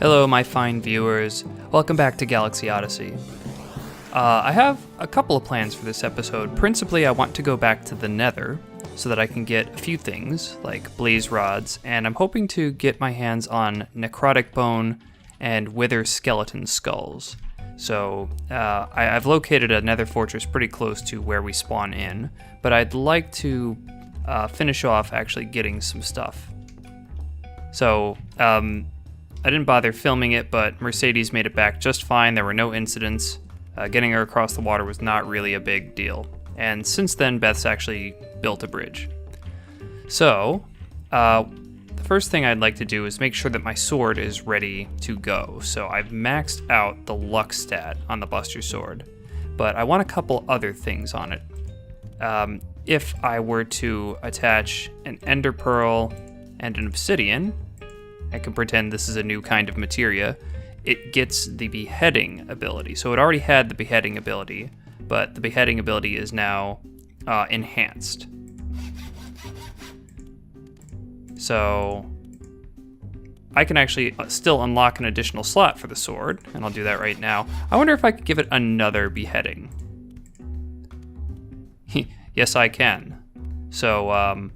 Hello, my fine viewers. Welcome back to Galaxy Odyssey. I have a couple of plans for this episode. Principally, I want to go back to the Nether so that I can get a few things like blaze rods, and I'm hoping to get my hands on necrotic bone and wither skeleton skulls. So I've located a Nether fortress pretty close to where we spawn in, but I'd like to finish off actually getting some stuff. So I didn't bother filming it, but Mercedes made it back just fine. There were no incidents. Getting her across the water was not really a big deal. And since then, Beth's actually built a bridge. So, the first thing I'd like to do is make sure that my sword is ready to go. So I've maxed out the luck stat on the Buster Sword, but I want a couple other things on it. If I were to attach an ender pearl and an obsidian, I can pretend this is a new kind of materia, it gets the beheading ability. So it already had the beheading ability, but the beheading ability is now enhanced. So I can actually still unlock an additional slot for the sword, and I'll do that right now. I wonder if I could give it another beheading. Yes, I can. So,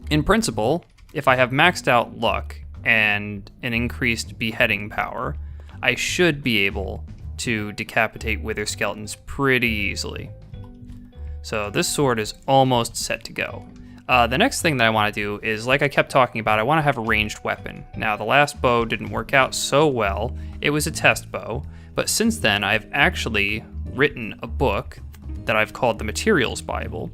in principle, if I have maxed out luck and an increased beheading power, I should be able to decapitate wither skeletons pretty easily. So this sword is almost set to go. The next thing that I want to do is, like I kept talking about, I want to have a ranged weapon. Now, the last bow didn't work out so well. It was a test bow, but since then I've actually written a book that I've called the Materials Bible.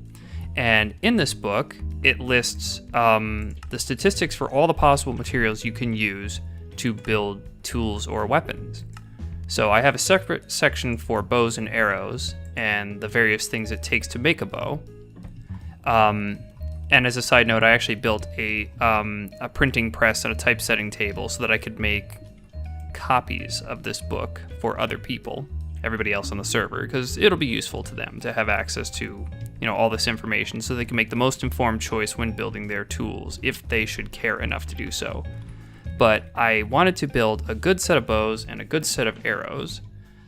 And in this book, it lists the statistics for all the possible materials you can use to build tools or weapons. So I have a separate section for bows and arrows and the various things it takes to make a bow. And as a side note, I actually built a printing press and a typesetting table so that I could make copies of this book for other people, everybody else on the server, because it'll be useful to them to have access to, all this information so they can make the most informed choice when building their tools, if they should care enough to do so. But I wanted to build a good set of bows and a good set of arrows,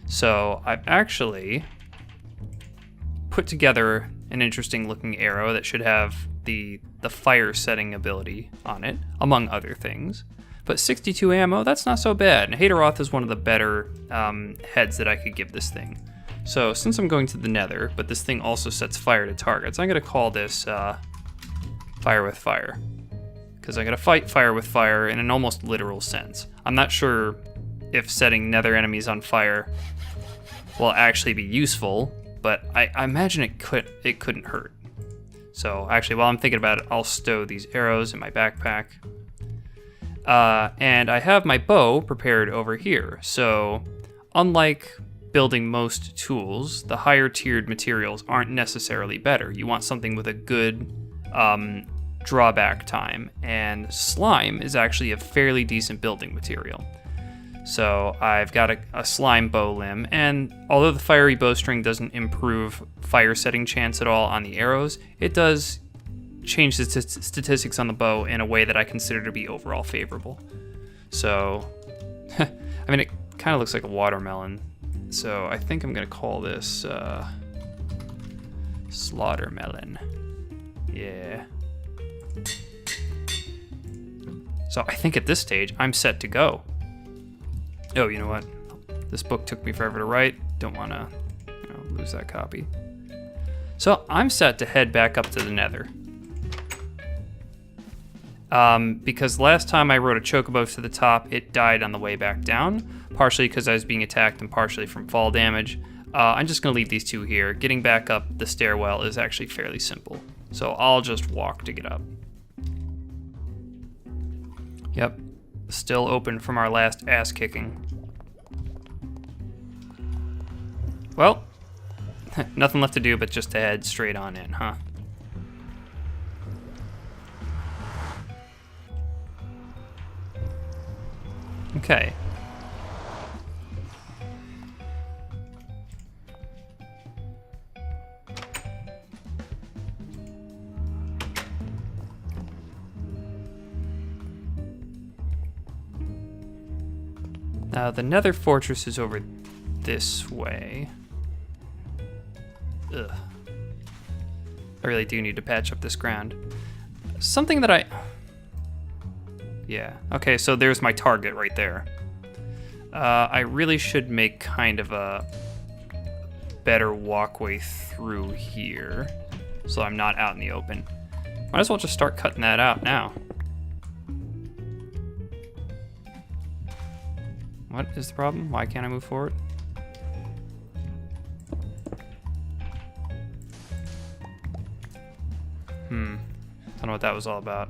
so I've actually put together an interesting looking arrow that should have the fire setting ability on it, among other things. But 62 ammo, that's not so bad. And Hateroth is one of the better heads that I could give this thing. So since I'm going to the Nether, but this thing also sets fire to targets, I'm going to call this Fire with Fire. Because I'm going to fight fire with fire in an almost literal sense. I'm not sure if setting Nether enemies on fire will actually be useful, but I imagine it couldn't hurt. So actually, while I'm thinking about it, I'll stow these arrows in my backpack. And I have my bow prepared over here. So unlike building most tools, the higher tiered materials aren't necessarily better. You want something with a good drawback time, and slime is actually a fairly decent building material. So I've got a slime bow limb, and although the fiery bowstring doesn't improve fire setting chance at all on the arrows, it does change the statistics on the bow in a way that I consider to be overall favorable. So, I mean, it kind of looks like a watermelon. So I think I'm gonna call this Slaughtermelon. Yeah. So I think at this stage, I'm set to go. Oh, you know what? This book took me forever to write. Don't want to lose that copy. So I'm set to head back up to the Nether. Because last time I rode a chocobo to the top, it died on the way back down, partially because I was being attacked and partially from fall damage. I'm just going to leave these two here. Getting back up the stairwell is actually fairly simple, so I'll just walk to get up. Yep, still open from our last ass kicking. Well, nothing left to do but just to head straight on in, huh? Okay. The Nether fortress is over this way. Ugh. I really do need to patch up this ground. Something that Yeah, okay, so there's my target right there. I really should make kind of a better walkway through here so I'm not out in the open. Might as well just start cutting that out now. What is the problem? Why can't I move forward? Don't know what that was all about.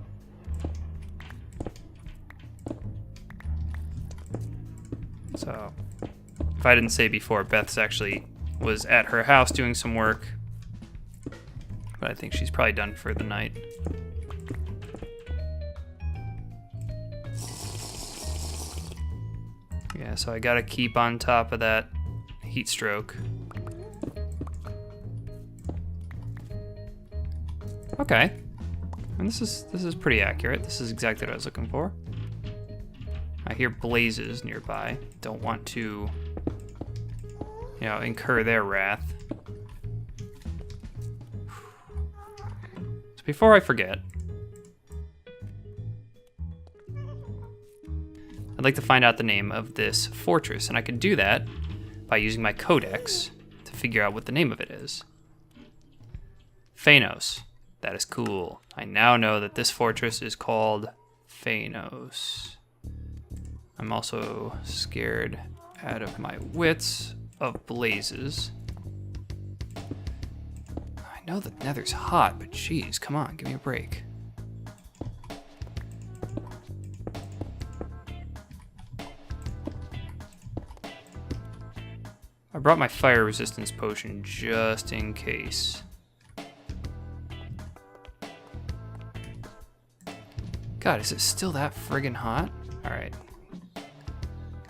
So, if I didn't say before, Beth's actually was at her house doing some work, but I think she's probably done for the night. Yeah, so I gotta keep on top of that heat stroke. Okay, and this is pretty accurate. This is exactly what I was looking for. I hear blazes nearby. Don't want to, you know, incur their wrath. So before I forget, I'd like to find out the name of this fortress, and I can do that by using my codex to figure out what the name of it is. Phanos. That is cool. I now know that this fortress is called Phanos. I'm also scared out of my wits of blazes. I know the Nether's hot, but geez, come on, give me a break. I brought my fire resistance potion just in case. God, is it still that friggin' hot? All right.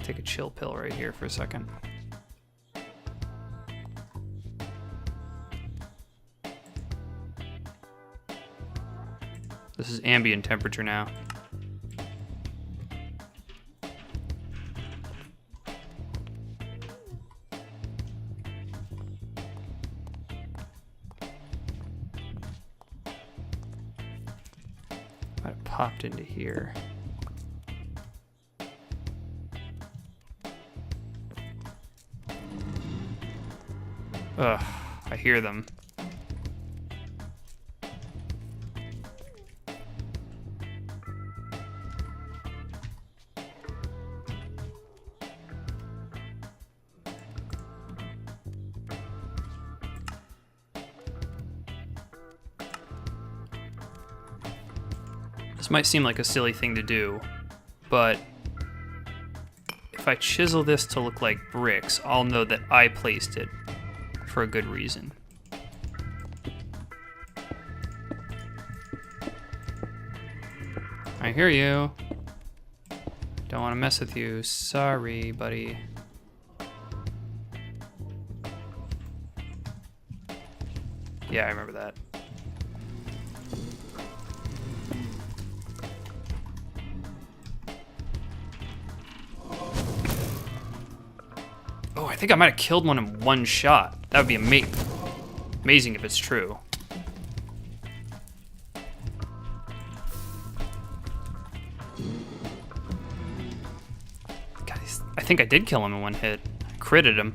Take a chill pill right here for a second. This is ambient temperature now. Might have popped into here. Ugh, I hear them. This might seem like a silly thing to do, but if I chisel this to look like bricks, I'll know that I placed it for a good reason. I hear you. Don't want to mess with you. Sorry, buddy. Yeah, I remember that. Oh, I think I might have killed one in one shot. That would be amazing if it's true. God, I think I did kill him in one hit. I critted him.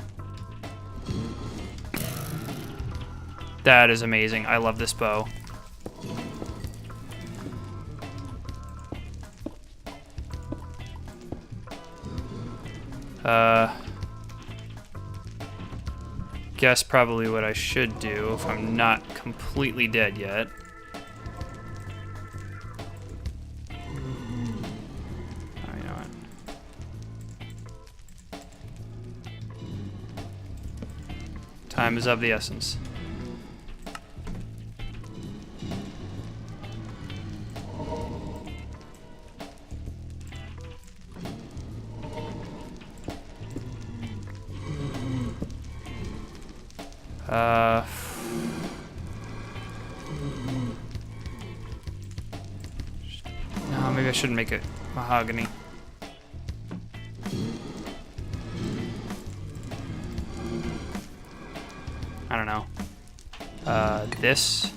That is amazing. I love this bow. Guess probably what I should do if I'm not completely dead yet. Oh, you know what? Time is of the essence. No, maybe I shouldn't make it mahogany. I don't know. This.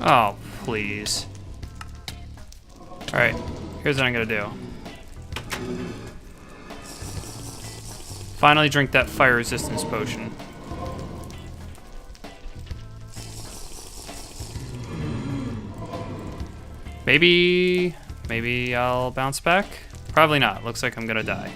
Oh, please. Alright, here's what I'm gonna do. Finally drink that fire resistance potion. Maybe I'll bounce back? Probably not. Looks like I'm gonna die.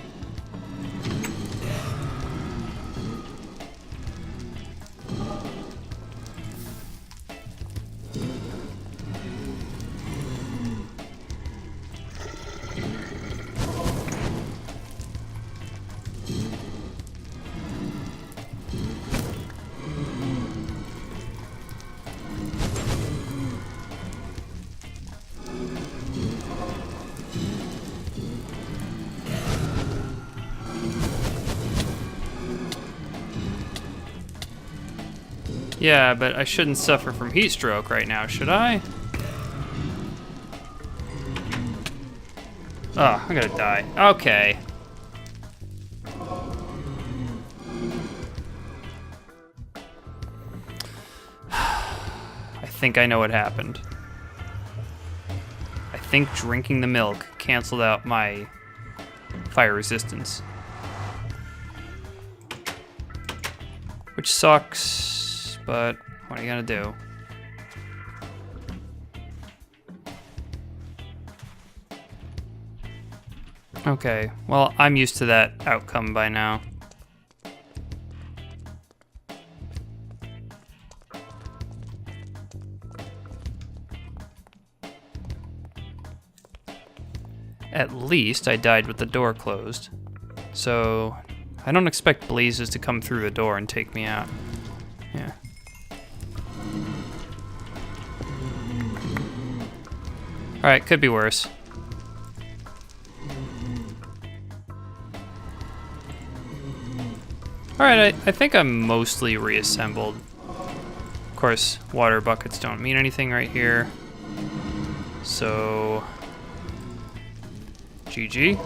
Yeah, but I shouldn't suffer from heat stroke right now, should I? Oh, I'm gonna die. Okay. I think I know what happened. I think drinking the milk canceled out my fire resistance. Which sucks. But what are you gonna do? Okay, well, I'm used to that outcome by now. At least I died with the door closed. So I don't expect blazes to come through the door and take me out. Yeah. Alright, could be worse. Alright, I think I'm mostly reassembled. Of course, water buckets don't mean anything right here. So... GG.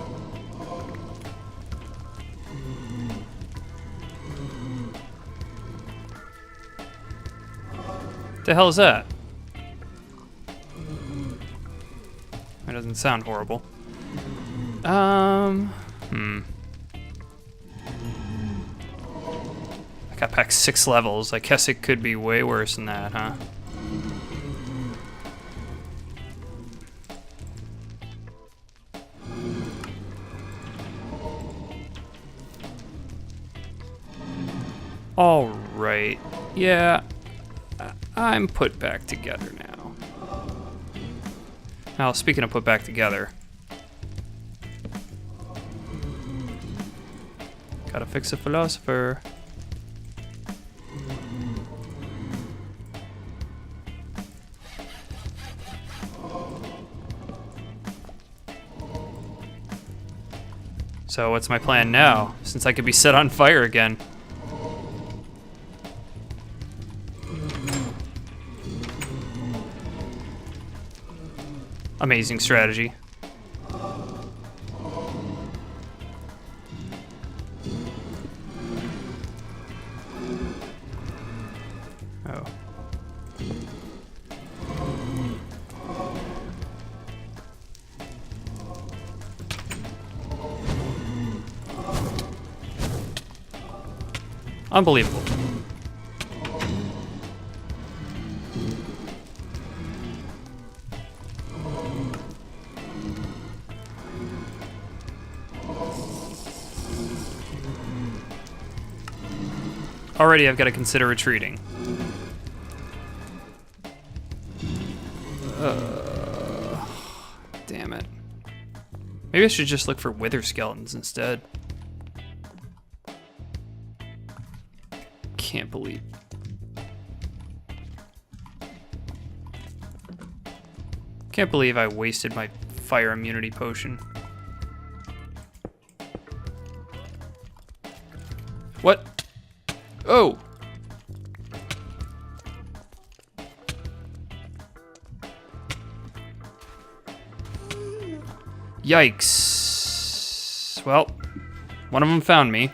The hell is that? That doesn't sound horrible. I got back 6 levels. I guess it could be way worse than that, huh? All right. Yeah, I'm put back together now. Now, speaking of put back together, gotta fix a philosopher. So what's my plan now, since I could be set on fire again? Amazing strategy. Oh. Unbelievable. Already I've got to consider retreating. Damn it. Maybe I should just look for wither skeletons instead. Can't believe. Can't believe I wasted my fire immunity potion. What? Oh! Yikes. Well, one of them found me.